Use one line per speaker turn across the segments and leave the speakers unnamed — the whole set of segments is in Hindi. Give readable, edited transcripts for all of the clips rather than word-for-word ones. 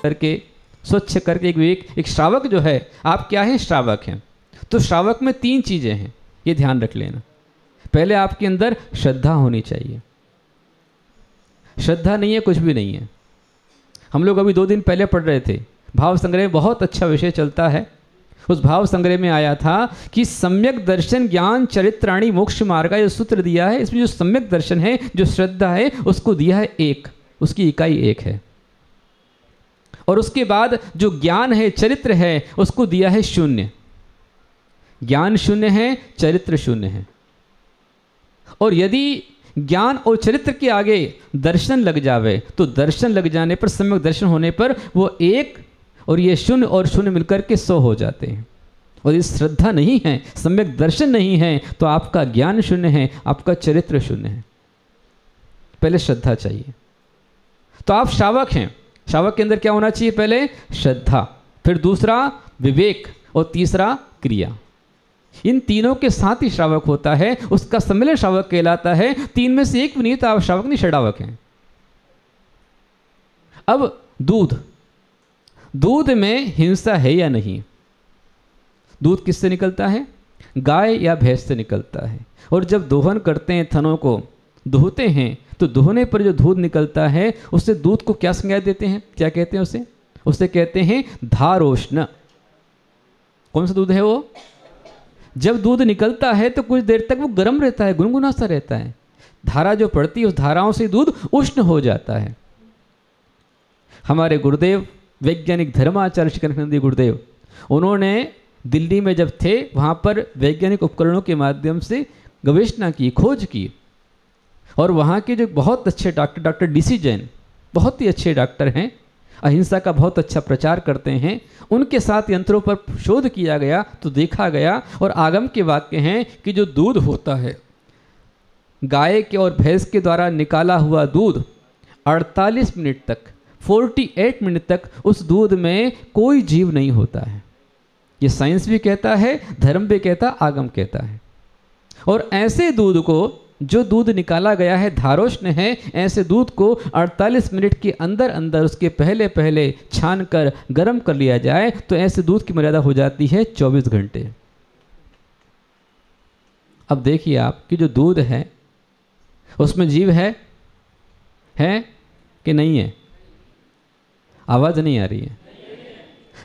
करके स्वच्छ करके एक श्रावक जो है, आप क्या है? श्रावक हैं। तो श्रावक में 3 चीज़ें हैं, ये ध्यान रख लेना। पहले आपके अंदर श्रद्धा होनी चाहिए। श्रद्धा नहीं है कुछ भी नहीं है। हम लोग अभी 2 दिन पहले पढ़ रहे थे, भाव संग्रह में बहुत अच्छा विषय चलता है। उस भाव संग्रह में आया था कि सम्यक दर्शन ज्ञान चरित्राणी मोक्ष मार्ग का जो सूत्र दिया है, इसमें जो सम्यक दर्शन है, जो श्रद्धा है, उसको दिया है 1, उसकी इकाई 1 है। और उसके बाद जो ज्ञान है, चरित्र है, उसको दिया है 0। ज्ञान 0 है, चरित्र 0 है। और यदि ज्ञान और चरित्र के आगे दर्शन लग जावे, तो दर्शन लग जाने पर, सम्यक दर्शन होने पर, वो 1 और ये 0 और 0 मिलकर के 100 हो जाते हैं। और ये श्रद्धा नहीं है, सम्यक दर्शन नहीं है, तो आपका ज्ञान 0 है, आपका चरित्र 0 है। पहले श्रद्धा चाहिए। तो आप श्रावक हैं। श्रावक के अंदर क्या होना चाहिए? पहले श्रद्धा, फिर दूसरा विवेक, और तीसरा क्रिया। इन तीनों के साथ ही श्रावक होता है, उसका सम्मिलन श्रावक कहलाता है। 3 में से 1 भी नहीं तो आप श्रावक नहीं, षडावक हैं। अब दूध में हिंसा है या नहीं? दूध किससे निकलता है? गाय या भैंस से निकलता है। और जब दोहन करते हैं, थनों को दोहते हैं, तो दोहने पर जो दूध निकलता है, उससे दूध को क्या संज्ञा देते हैं? क्या कहते हैं उसे? उसे कहते हैं धारोष्ण। कौन सा दूध है वो? जब दूध निकलता है तो कुछ देर तक वो गर्म रहता है, गुनगुना सा रहता है। धारा जो पड़ती है, उस धाराओं से दूध उष्ण हो जाता है। हमारे गुरुदेव वैज्ञानिक धर्माचार्य शिखरानंद गुरुदेव, उन्होंने दिल्ली में जब थे, वहाँ पर वैज्ञानिक उपकरणों के माध्यम से गवेषणा की, खोज की। और वहाँ के जो बहुत अच्छे डॉक्टर DC जैन, बहुत ही अच्छे डॉक्टर हैं, अहिंसा का बहुत अच्छा प्रचार करते हैं, उनके साथ यंत्रों पर शोध किया गया तो देखा गया, और आगम के वाक्य हैं कि जो दूध होता है, गाय के और भैंस के द्वारा निकाला हुआ दूध 48 मिनट तक, 48 मिनट तक उस दूध में कोई जीव नहीं होता है। ये साइंस भी कहता है, धर्म भी कहता, आगम कहता है। और ऐसे दूध को, जो दूध निकाला गया है धारोष्ण है, ऐसे दूध को 48 मिनट के अंदर अंदर, उसके पहले पहले छान कर गर्म कर लिया जाए, तो ऐसे दूध की मर्यादा हो जाती है 24 घंटे। अब देखिए आप कि जो दूध है उसमें जीव है कि नहीं है? आवाज नहीं आ रही है।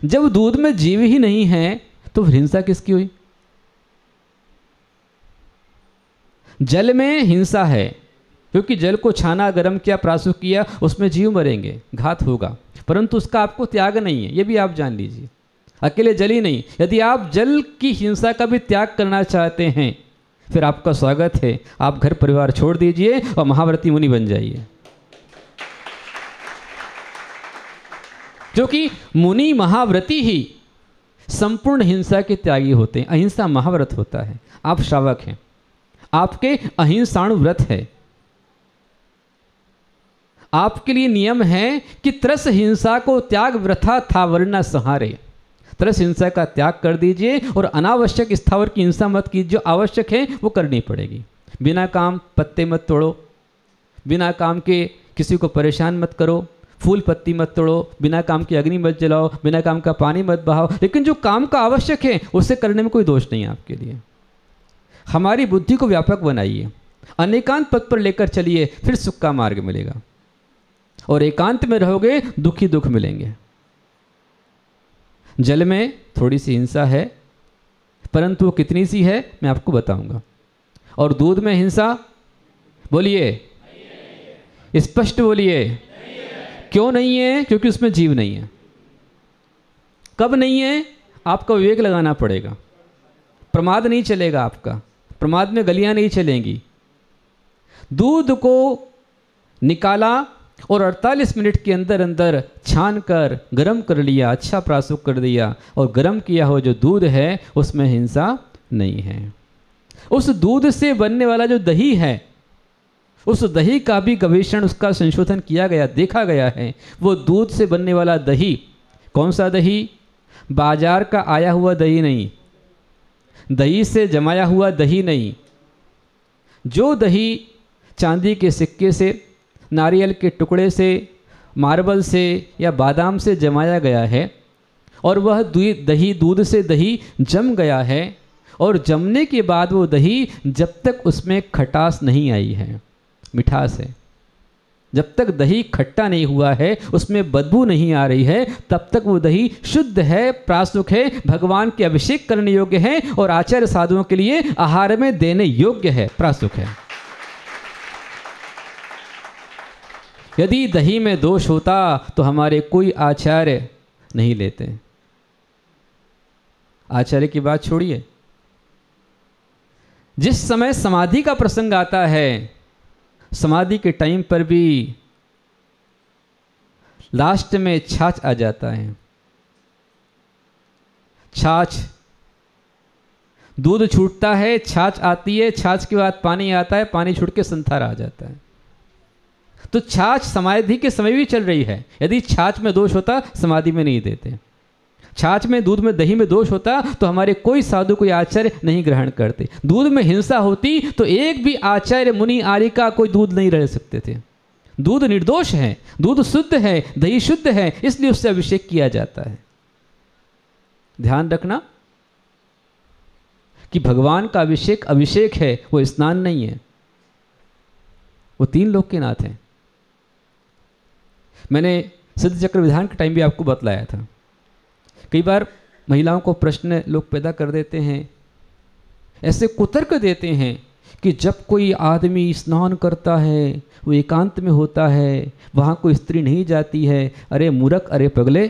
जब दूध में जीव ही नहीं है तो हिंसा किसकी हुई? जल में हिंसा है, क्योंकि जल को छाना, गर्म किया, प्रासुक किया, उसमें जीव मरेंगे, घात होगा, परंतु उसका आपको त्याग नहीं है, ये भी आप जान लीजिए। अकेले जल ही नहीं, यदि आप जल की हिंसा का भी त्याग करना चाहते हैं, फिर आपका स्वागत है, आप घर परिवार छोड़ दीजिए और महाव्रती मुनि बन जाइए। क्योंकि मुनि महाव्रती ही संपूर्ण हिंसा के त्यागी होते हैं। अहिंसा महाव्रत होता है। आप श्रावक हैं, आपके अहिंसाणु व्रत है। आपके लिए नियम है कि त्रस हिंसा को त्याग वृथा था वरना सहारे। त्रस हिंसा का त्याग कर दीजिए और अनावश्यक स्थावर की हिंसा मत कीजिए। जो आवश्यक है वो करनी पड़ेगी। बिना काम पत्ते मत तोड़ो, बिना काम के किसी को परेशान मत करो, फूल पत्ती मत तोड़ो, बिना काम की अग्नि मत जलाओ, बिना काम का पानी मत बहाओ, लेकिन जो काम का आवश्यक है उसे करने में कोई दोष नहीं है आपके लिए। हमारी बुद्धि को व्यापक बनाइए, अनेकांत पथ पर लेकर चलिए, फिर सुख का मार्ग मिलेगा। और एकांत में रहोगे दुख ही दुख मिलेंगे। जल में थोड़ी सी हिंसा है, परंतु वो कितनी सी है मैं आपको बताऊंगा। और दूध में हिंसा, बोलिए, स्पष्ट बोलिए, क्यों नहीं है? क्योंकि उसमें जीव नहीं है। कब नहीं है? आपका विवेक लगाना पड़ेगा। प्रमाद नहीं चलेगा आपका, प्रमाद में गलियां नहीं चलेंगी। दूध को निकाला और 48 मिनट के अंदर अंदर छान कर गर्म कर लिया, अच्छा प्रासुक कर दिया, और गर्म किया हुआ जो दूध है उसमें हिंसा नहीं है। उस दूध से बनने वाला जो दही है, उस दही का भी गवेषण, उसका संशोधन किया गया, देखा गया है। वो दूध से बनने वाला दही, कौन सा दही? बाजार का आया हुआ दही नहीं, दही से जमाया हुआ दही नहीं। जो दही चांदी के सिक्के से, नारियल के टुकड़े से मार्बल से या बादाम से जमाया गया है और वह दही दूध से दही जम गया है, और जमने के बाद वो दही जब तक उसमें खटास नहीं आई है, मिठास है, जब तक दही खट्टा नहीं हुआ है, उसमें बदबू नहीं आ रही है, तब तक वो दही शुद्ध है, प्रासुक है, भगवान के अभिषेक करने योग्य है और आचार्य साधुओं के लिए आहार में देने योग्य है, प्रासुक है। यदि दही में दोष होता तो हमारे कोई आचार्य नहीं लेते। आचार्य की बात छोड़िए, जिस समय समाधि का प्रसंग आता है, समाधि के टाइम पर भी लास्ट में छाछ आ जाता है। छाछ, दूध छूटता है, छाछ आती है, छाछ के बाद पानी आता है, पानी छूट के संथारा आ जाता है। तो छाछ समाधि के समय भी चल रही है। यदि छाछ में दोष होता समाधि में नहीं देते। छाछ में, दूध में, दही में दोष होता तो हमारे कोई साधु, कोई आचार्य नहीं ग्रहण करते। दूध में हिंसा होती तो एक भी आचार्य, मुनि, आर्य का कोई दूध नहीं रह सकते थे। दूध निर्दोष है, दूध शुद्ध है, दही शुद्ध है, इसलिए उससे अभिषेक किया जाता है। ध्यान रखना कि भगवान का अभिषेक अभिषेक है, वो स्नान नहीं है। वो तीन लोक के नाथ हैं। मैंने सिद्ध चक्र विधान के टाइम भी आपको बतलाया था। कई बार महिलाओं को प्रश्न लोग पैदा कर देते हैं, ऐसे कुतर्क देते हैं कि जब कोई आदमी स्नान करता है, वो एकांत में होता है, वहाँ कोई स्त्री नहीं जाती है। अरे मूर्ख, अरे पगले,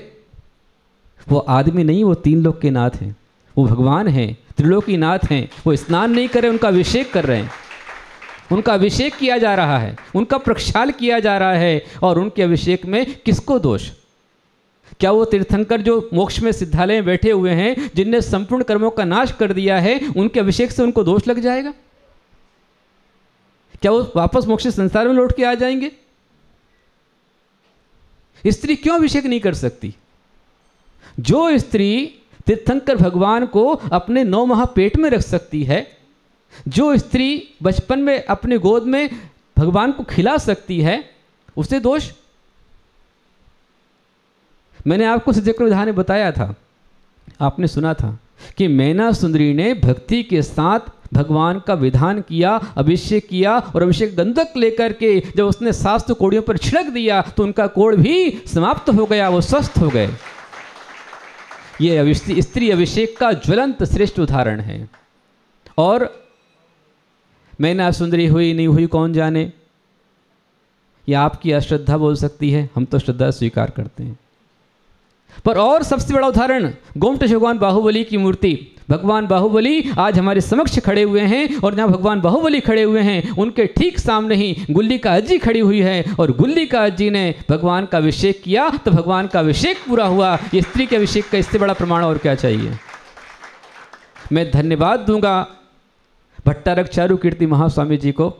वो आदमी नहीं, वो तीन लोक के नाथ हैं, वो भगवान हैं, त्रिलोकी नाथ हैं। वो स्नान नहीं कर रहे, उनका अभिषेक कर रहे हैं, उनका अभिषेक किया जा रहा है, उनका प्रक्षाल किया जा रहा है। और उनके अभिषेक में किसको दोष? क्या वो तीर्थंकर जो मोक्ष में सिद्धालय में बैठे हुए हैं, जिनने संपूर्ण कर्मों का नाश कर दिया है, उनके अभिषेक से उनको दोष लग जाएगा? क्या वो वापस मोक्ष संसार में लौट के आ जाएंगे? स्त्री क्यों अभिषेक नहीं कर सकती? जो स्त्री तीर्थंकर भगवान को अपने 9 माह पेट में रख सकती है, जो स्त्री बचपन में अपने गोद में भगवान को खिला सकती है, उसे दोष? मैंने आपको सिद्ध चक्र विधान में बताया था, आपने सुना था कि मैना सुंदरी ने भक्ति के साथ भगवान का विधान किया, अभिषेक किया, और अभिषेक गंधक लेकर के जब उसने शास्त्र कोड़ियों पर छिड़क दिया तो उनका कोड़ भी समाप्त हो गया, वो स्वस्थ हो गए। ये स्त्री अभिषेक का ज्वलंत श्रेष्ठ उदाहरण है। और मैना सुंदरी हुई नहीं हुई कौन जाने, या आपकी अश्रद्धा बोल सकती है, हम तो श्रद्धा स्वीकार करते हैं। पर और सबसे बड़ा उदाहरण गोमटेश भगवान बाहुबली की मूर्ति। भगवान बाहुबली आज हमारे समक्ष खड़े हुए हैं, और जहाँ भगवान बाहुबली खड़े हुए हैं उनके ठीक सामने ही गुल्ली का अज्जी खड़ी हुई है, और गुल्ली का अज्जी ने भगवान का अभिषेक किया तो भगवान का अभिषेक पूरा हुआ। ये स्त्री के अभिषेक का इससे बड़ा प्रमाण और क्या चाहिए? मैं धन्यवाद दूंगा भट्टारक चारु कीर्ति महास्वामी जी को,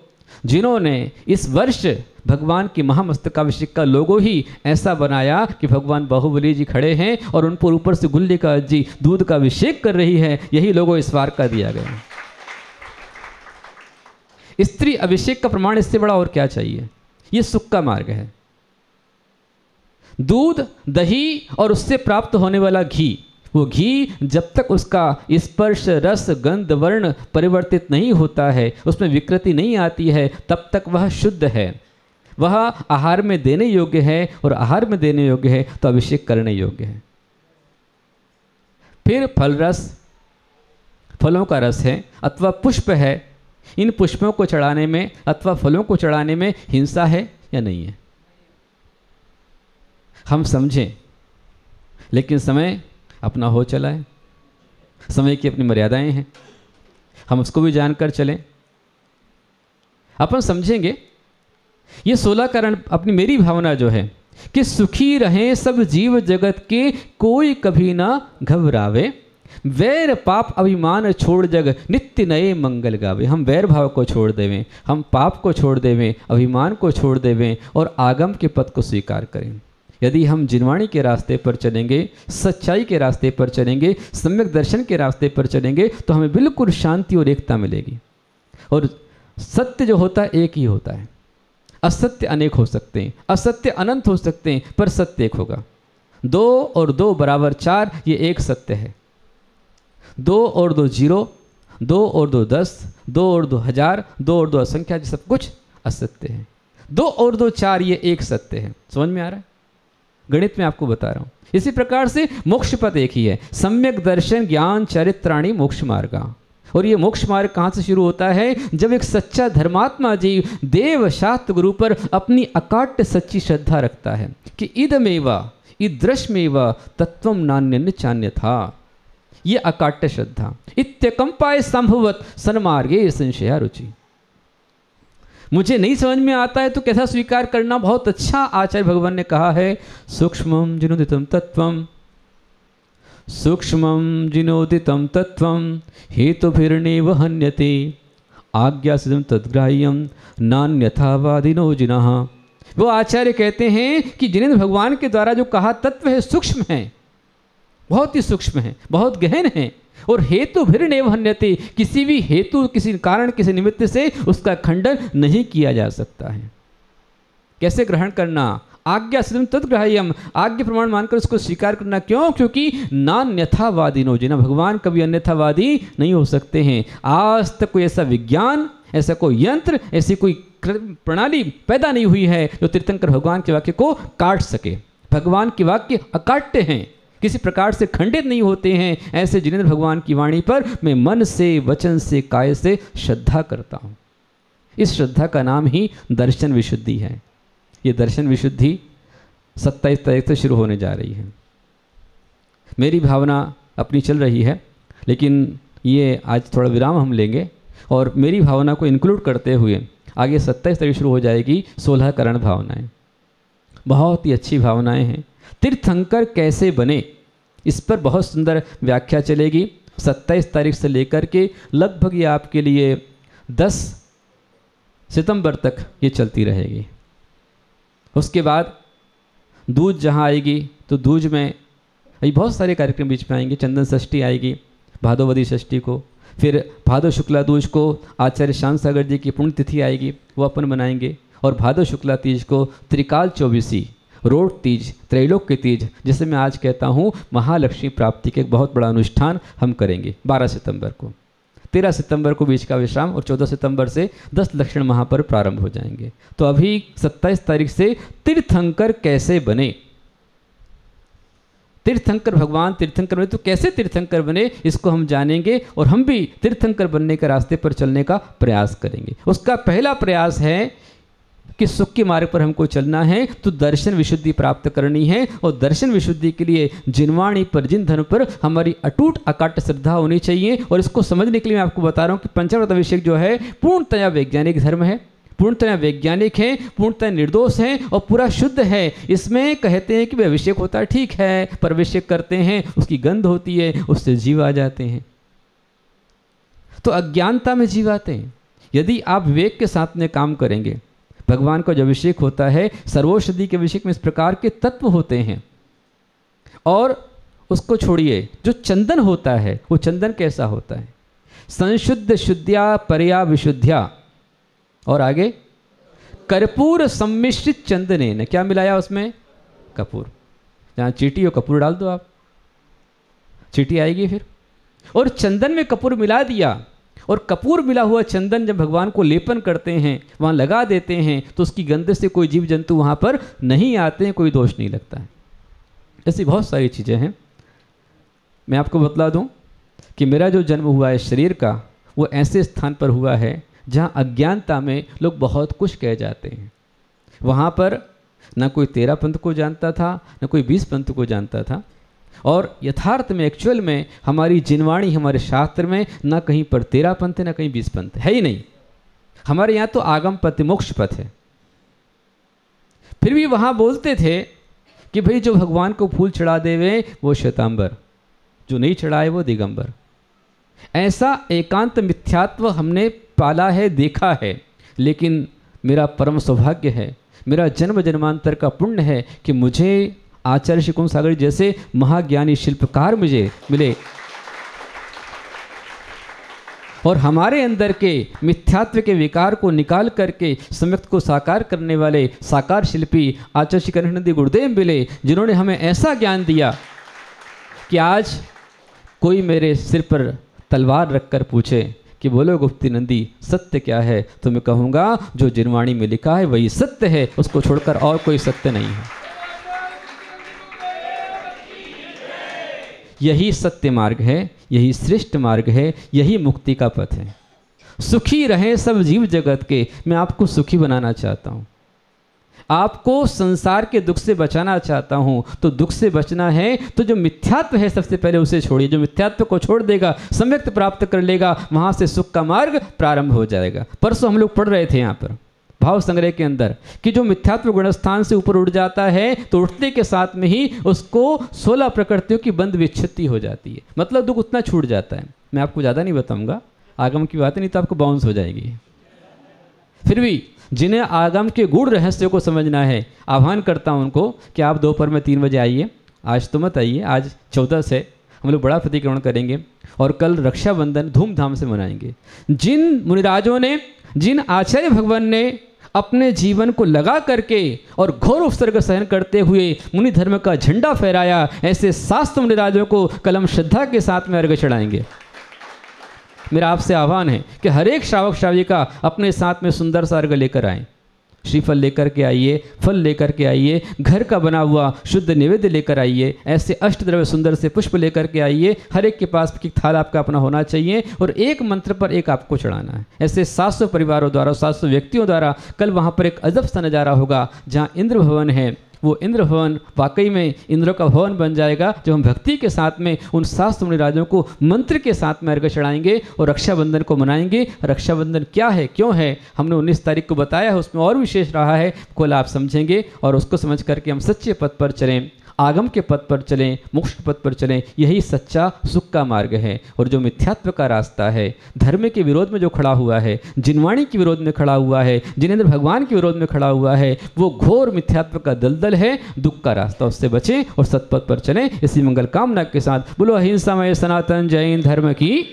जिन्होंने इस वर्ष भगवान की महामस्तकाभिषेक का लोगो ही ऐसा बनाया कि भगवान बाहुबली जी खड़े हैं और उन पर ऊपर से गुल्ली का अज्जी दूध का अभिषेक कर रही है। यही लोगो इस बार का दिया गया। स्त्री अभिषेक का प्रमाण इससे बड़ा और क्या चाहिए? ये सुख का मार्ग है। दूध, दही और उससे प्राप्त होने वाला घी, वो घी जब तक उसका स्पर्श, रस, गंध, वर्ण परिवर्तित नहीं होता है, उसमें विकृति नहीं आती है, तब तक वह शुद्ध है, वह आहार में देने योग्य है, और आहार में देने योग्य है तो अभिषेक करने योग्य है। फिर फल रस, फलों का रस है अथवा पुष्प है, इन पुष्पों को चढ़ाने में अथवा फलों को चढ़ाने में हिंसा है या नहीं है? हम समझें, लेकिन समय अपना हो चला है, समय की अपनी मर्यादाएं हैं, हम उसको भी जानकर चलें। अपन समझेंगे ये 16 कारण अपनी मेरी भावना जो है कि सुखी रहें सब जीव जगत के, कोई कभी ना घबरावे, वैर पाप अभिमान छोड़ जग नित्य नए मंगल गावे। हम वैर भाव को छोड़ देवें, हम पाप को छोड़ देवें, अभिमान को छोड़ देवें और आगम के पद को स्वीकार करें। यदि हम जिनवाणी के रास्ते पर चलेंगे, सच्चाई के रास्ते पर चलेंगे, सम्यक दर्शन के रास्ते पर चलेंगे, तो हमें बिल्कुल शांति और एकता मिलेगी। और सत्य जो होता है एक ही होता है। असत्य अनेक हो सकते हैं, असत्य अनंत हो सकते हैं, पर सत्य एक होगा। 2 और 2 बराबर 4, ये एक सत्य है। 2 और 2 0, 2 और 2 10, 2 और 2 1000, 2 और 2 असंख्या, ये सब कुछ असत्य है। 2 और 2 4, ये एक सत्य है। समझ में आ रहा है? गणित में आपको बता रहा हूं। इसी प्रकार से मोक्ष पथ एक ही है, सम्यक दर्शन ज्ञान चरित्राणि मोक्ष मार्गा। और ये मोक्ष मार्ग कहाँ से शुरू होता है? जब एक सच्चा धर्मात्मा जीव देव शास्त्र गुरु पर अपनी अकाट्य सच्ची श्रद्धा रखता है कि इदमेवा ईदृशमेवा तत्वम नान्यन्य चान्य था। ये अकाट्य श्रद्धा। इत्यकंपाय संभवत सन्मार्गे संशया रुचि। मुझे नहीं समझ में आता है तो कैसा स्वीकार करना? बहुत अच्छा आचार्य भगवान ने कहा है, सूक्ष्मं जिनोदितं तत्वं, सूक्ष्मं जिनोदितं तत्वं हेतुभिर्नैव हन्यते आज्ञासितं तद्ग्राह्यं नान्यथावादिनो जिनः। वो आचार्य कहते हैं कि जिनेंद्र भगवान के द्वारा जो कहा तत्व है सूक्ष्म है, बहुत ही सूक्ष्म है, बहुत गहन है, और हेतु भिर्नैव हन्यते, किसी भी हेतु, किसी कारण, किसी निमित्त से उसका खंडन नहीं किया जा सकता है। कैसे ग्रहण करना? आज्ञा सिद्धम तद्ग्राह्यम, आज्ञा प्रमाण मानकर उसको स्वीकार करना। क्यों? क्योंकि नान्यथावादिनो जिना, भगवान कभी अन्यथावादी नहीं हो सकते हैं। आज तक कोई ऐसा विज्ञान, ऐसा कोई यंत्र, ऐसी कोई प्रणाली पैदा नहीं हुई है जो तीर्थंकर भगवान के वाक्य को काट सके। भगवान के वाक्य अकाट्य हैं, किसी प्रकार से खंडित नहीं होते हैं। ऐसे जिनेंद्र भगवान की वाणी पर मैं मन से, वचन से, काय से श्रद्धा करता हूँ। इस श्रद्धा का नाम ही दर्शन विशुद्धि है। ये दर्शन विशुद्धि 27 तारीख से शुरू होने जा रही है। मेरी भावना अपनी चल रही है, लेकिन ये आज थोड़ा विराम हम लेंगे और मेरी भावना को इंक्लूड करते हुए आगे 27 तारीख शुरू हो जाएगी 16 करण भावनाएं। बहुत ही अच्छी भावनाएं हैं। तीर्थंकर कैसे बने, इस पर बहुत सुंदर व्याख्या चलेगी 27 तारीख से लेकर के लगभग ये आपके लिए 10 सितंबर तक ये चलती रहेगी। उसके बाद दूज जहाँ आएगी तो दूज में अभी बहुत सारे कार्यक्रम बीच में आएंगे। चंदन षष्ठी आएगी भादोवदी षष्ठी को, फिर भादो शुक्ला दूज को आचार्य श्याम सागर जी की पुण्यतिथि आएगी, वो अपन मनाएंगे। और भादो शुक्ला तीज को त्रिकाल चौबीसी, रोड तीज, त्रैलोक्य तीज, जिसे मैं आज कहता हूँ महालक्ष्मी प्राप्ति के एक बहुत बड़ा अनुष्ठान हम करेंगे 12 सितंबर को। 13 सितंबर को बीच का विश्राम और 14 सितंबर से 10 लक्षण महापर्व प्रारंभ हो जाएंगे। तो अभी 27 तारीख से तीर्थंकर कैसे बने, तीर्थंकर भगवान तीर्थंकर बने, तो कैसे तीर्थंकर बने इसको हम जानेंगे और हम भी तीर्थंकर बनने के रास्ते पर चलने का प्रयास करेंगे। उसका पहला प्रयास है कि सुख के मार्ग पर हमको चलना है तो दर्शन विशुद्धि प्राप्त करनी है। और दर्शन विशुद्धि के लिए जिनवाणी पर, जिन धन पर हमारी अटूट अकाट्य श्रद्धा होनी चाहिए। और इसको समझने के लिए मैं आपको बता रहा हूँ कि पंचामृत अभिषेक जो है पूर्णतया वैज्ञानिक धर्म है, पूर्णतया वैज्ञानिक है, पूर्णतया निर्दोष है और पूरा शुद्ध है। इसमें कहते हैं कि भाई अभिषेक होता है, ठीक है, पर अभिषेक करते हैं उसकी गंध होती है, उससे जीव आ जाते हैं, तो अज्ञानता में जीव आते हैं। यदि आप विवेक के साथ में काम करेंगे, भगवान का जो अभिषेक होता है सर्वौषधि के अभिषेक में इस प्रकार के तत्व होते हैं। और उसको छोड़िए, जो चंदन होता है वो चंदन कैसा होता है? संशुद्ध शुद्ध्या परया विशुद्ध्या, और आगे कर्पूर सम्मिश्रित चंदने ने, क्या मिलाया उसमें? कपूर। जहाँ चींटी हो कपूर डाल दो, आप चींटी आएगी फिर। और चंदन में कपूर मिला दिया, और कपूर मिला हुआ चंदन जब भगवान को लेपन करते हैं, वहाँ लगा देते हैं, तो उसकी गंध से कोई जीव जंतु वहाँ पर नहीं आते हैं, कोई दोष नहीं लगता है। ऐसी बहुत सारी चीज़ें हैं। मैं आपको बतला दूं कि मेरा जो जन्म हुआ है शरीर का, वो ऐसे स्थान पर हुआ है जहाँ अज्ञानता में लोग बहुत कुछ कह जाते हैं। वहाँ पर ना कोई 13 पंथ को जानता था, ना कोई 20 पंथ को जानता था। और यथार्थ में, एक्चुअल में हमारी जिनवाणी, हमारे शास्त्र में ना कहीं पर 13 पंथ है, ना कहीं 20 पंथ है ही नहीं। हमारे यहाँ तो आगम पथ, मोक्ष पथ है। फिर भी वहाँ बोलते थे कि भाई जो भगवान को फूल चढ़ा देवे वो श्वेतांबर, जो नहीं चढ़ाए वो दिगंबर। ऐसा एकांत मिथ्यात्व हमने पाला है, देखा है। लेकिन मेरा परम सौभाग्य है, मेरा जन्म जन्मांतर का पुण्य है कि मुझे आचार्य श्री कुंभ सागर जैसे महाज्ञानी शिल्पकार मुझे मिले। और हमारे अंदर के मिथ्यात्व के विकार को निकाल करके सम्यक्त को साकार करने वाले साकार शिल्पी आचार्य श्री कनिष्ठ गुरुदेव मिले, जिन्होंने हमें ऐसा ज्ञान दिया कि आज कोई मेरे सिर पर तलवार रखकर पूछे कि बोलो गुप्ती नंदी सत्य क्या है, तो मैं कहूँगा जो जिनवाणी में लिखा है वही सत्य है, उसको छोड़कर और कोई सत्य नहीं है। यही सत्य मार्ग है, यही श्रेष्ठ मार्ग है, यही मुक्ति का पथ है। सुखी रहे सब जीव जगत के, मैं आपको सुखी बनाना चाहता हूँ, आपको संसार के दुख से बचाना चाहता हूं। तो दुख से बचना है तो जो मिथ्यात्व है सबसे पहले उसे छोड़िए। जो मिथ्यात्व को छोड़ देगा, सम्यक्त प्राप्त कर लेगा, वहां से सुख का मार्ग प्रारंभ हो जाएगा। परसों हम लोग पढ़ रहे थे यहाँ पर भाव संग्रह के अंदर कि जो मिथ्यात्व गुणस्थान से ऊपर उठ जाता है तो उठने के साथ में ही उसको 16 प्रकृतियों की बंद विच्छित्ति हो जाती है, मतलब दुख उतना छूट जाता है। मैं आपको ज़्यादा नहीं बताऊंगा, आगम की बातें नहीं तो आपको बाउंस हो जाएगी। फिर भी जिन्हें आगम के गूढ़ रहस्य को समझना है, आह्वान करता हूं उनको कि आप दोपहर में 3 बजे आइए। आज तो मत आइए, आज 14 है, हम लोग बड़ा प्रतिक्रमण करेंगे और कल रक्षाबंधन धूमधाम से मनाएंगे। जिन मुनिराजों ने, जिन आचार्य भगवान ने अपने जीवन को लगा करके और घोर उपसर्ग सहन करते हुए मुनि धर्म का झंडा फहराया, ऐसे शास्त्र मुनिराजों को कल हम श्रद्धा के साथ में अर्घ्य चढ़ाएंगे। मेरा आपसे आह्वान है कि हर एक श्रावक श्राविका अपने साथ में सुंदर सा अर्घ्य लेकर आएँ। श्रीफल लेकर के आइए, फल लेकर के आइए, घर का बना हुआ शुद्ध निवेद्य लेकर आइए, ऐसे अष्टद्रव्य सुंदर से पुष्प लेकर के आइए। हर एक के पास एक थाल आपका अपना होना चाहिए और एक मंत्र पर एक आपको चढ़ाना है। ऐसे 700 परिवारों द्वारा, 700 व्यक्तियों द्वारा कल वहाँ पर एक अजब सा नज़ारा होगा। जहाँ इंद्र भवन है, वो इंद्र भवन वाकई में इंद्र का भवन बन जाएगा, जब हम भक्ति के साथ में उन शास्त्र मुनिराजों को मंत्र के साथ में अर्घ्य चढ़ाएंगे और रक्षाबंधन को मनाएंगे। रक्षाबंधन क्या है, क्यों है, हमने 19 तारीख को बताया है, उसमें और विशेष रहा है, कल आप समझेंगे और उसको समझ करके हम सच्चे पथ पर चलें, आगम के पथ पर चलें, मोक्ष के पथ पर चलें। यही सच्चा सुख का मार्ग है। और जो मिथ्यात्व का रास्ता है, धर्म के विरोध में जो खड़ा हुआ है, जिनवाणी के विरोध में खड़ा हुआ है, जिनेंद्र भगवान के विरोध में खड़ा हुआ है, वो घोर मिथ्यात्व का दलदल है, दुख का रास्ता। उससे बचें और सतपथ पर चलें। इसी मंगल कामना के साथ बोलो अहिंसामय सनातन जैन धर्म की